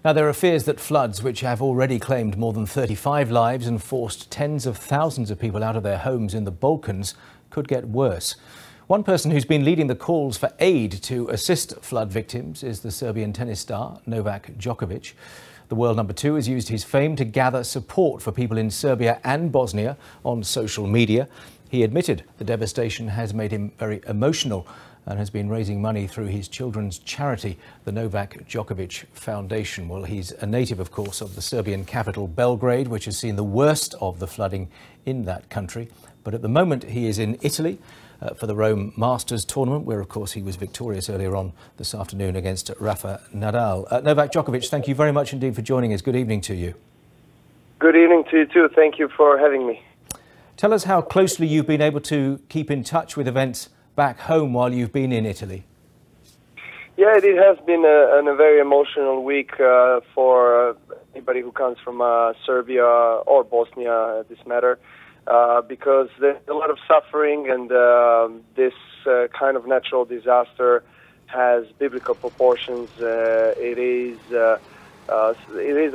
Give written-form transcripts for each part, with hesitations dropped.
Now, there are fears that floods, which have already claimed more than 35 lives and forced tens of thousands of people out of their homes in the Balkans, could get worse. One person who's been leading the calls for aid to assist flood victims is the Serbian tennis star Novak Djokovic. The world number 2 has used his fame to gather support for people in Serbia and Bosnia on social media. He admitted the devastation has made him very emotional and has been raising money through his children's charity, the Novak Djokovic Foundation. Well, he's a native, of course, of the Serbian capital, Belgrade, which has seen the worst of the flooding in that country. But at the moment, he is in Italy for the Rome Masters tournament, where, of course, he was victorious earlier on this afternoon against Rafa Nadal. Novak Djokovic, thank you very much indeed for joining us. Good evening to you. Good evening to you too. Thank you for having me. Tell us how closely you've been able to keep in touch with events back home while you've been in Italy. Yeah, it has been a very emotional week for anybody who comes from Serbia or Bosnia, this matter, because there's a lot of suffering, and this kind of natural disaster has biblical proportions. It is a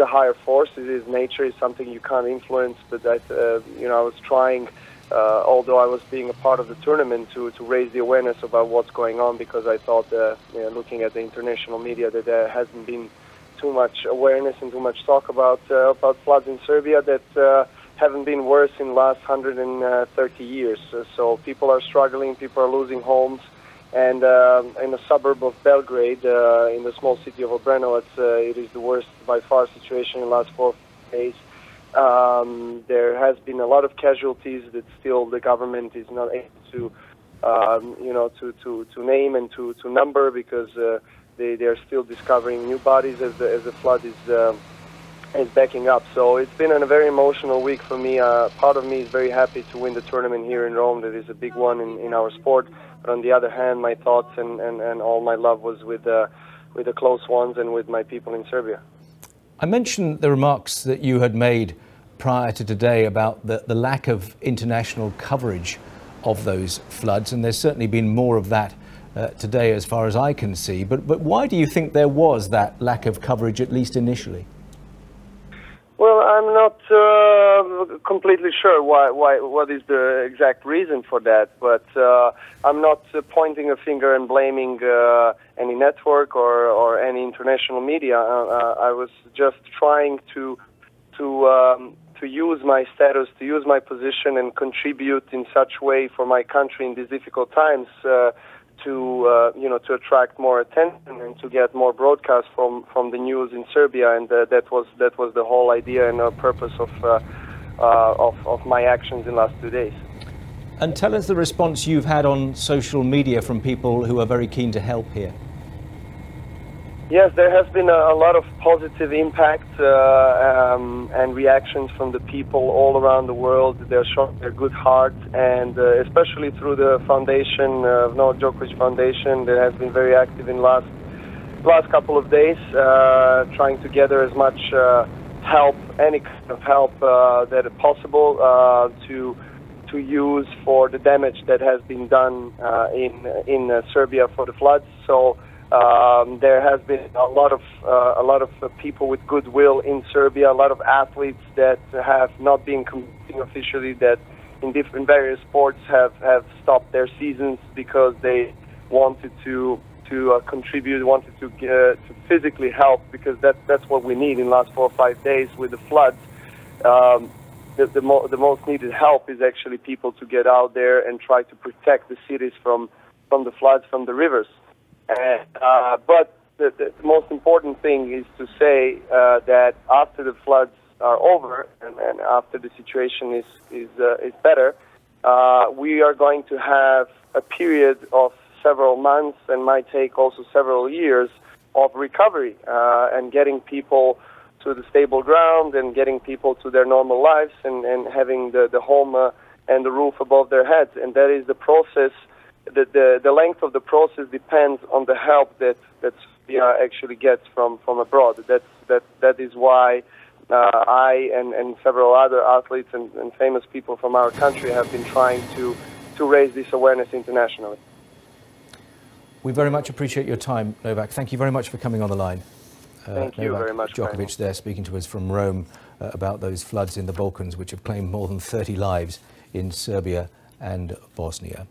higher force. It is nature. It's something you can't influence. But I was trying. Although I was being a part of the tournament, to raise the awareness about what's going on, because I thought, looking at the international media, that there hasn't been too much awareness and too much talk about floods in Serbia that haven't been worse in the last 130 years. So people are struggling, people are losing homes, and in a suburb of Belgrade, in the small city of Obrenovac, it is the worst by far situation in the last 4 days. There has been a lot of casualties that still the government is not able to, to name and to number, because they are still discovering new bodies as the flood is backing up. So it's been a very emotional week for me. Part of me is very happy to win the tournament here in Rome. That is a big one in our sport. But on the other hand, my thoughts and all my love was with the close ones and with my people in Serbia. I mentioned the remarks that you had made prior to today about the lack of international coverage of those floods, and there's certainly been more of that today as far as I can see. But why do you think there was that lack of coverage, at least initially? Well, I'm not completely sure what is the exact reason for that, but I'm not pointing a finger and blaming any network or any international media. I was just trying to use my status, to use my position, and contribute in such way for my country in these difficult times to attract more attention and to get more broadcast from the news in Serbia, and that was the whole idea and purpose of my actions in the last 2 days. And tell us the response you've had on social media from people who are very keen to help here. Yes, there has been a lot of positive impact and reactions from the people all around the world. They're showing their good heart, and especially through the foundation, Novak Djokovic Foundation, that has been very active in last couple of days, trying to gather as much help, any kind of help that is possible to use for the damage that has been done in Serbia for the floods. So. There has been a lot of people with goodwill in Serbia, a lot of athletes that have not been competing officially, that in various sports have stopped their seasons because they wanted to contribute, wanted to physically help, because that's what we need in the last 4 or 5 days with the floods. The most needed help is actually people to get out there and try to protect the cities from the floods, from the rivers. But the most important thing is to say that after the floods are over and after the situation is better, we are going to have a period of several months, and might take also several years, of recovery and getting people to the stable ground and getting people to their normal lives and having the home and the roof above their heads. And that is the process. The length of the process depends on the help that Serbia actually gets from abroad. That is why I and several other athletes and famous people from our country have been trying to raise this awareness internationally. We very much appreciate your time, Novak. Thank you very much for coming on the line. Thank you very much, Djokovic there speaking to us from Rome about those floods in the Balkans which have claimed more than 30 lives in Serbia and Bosnia.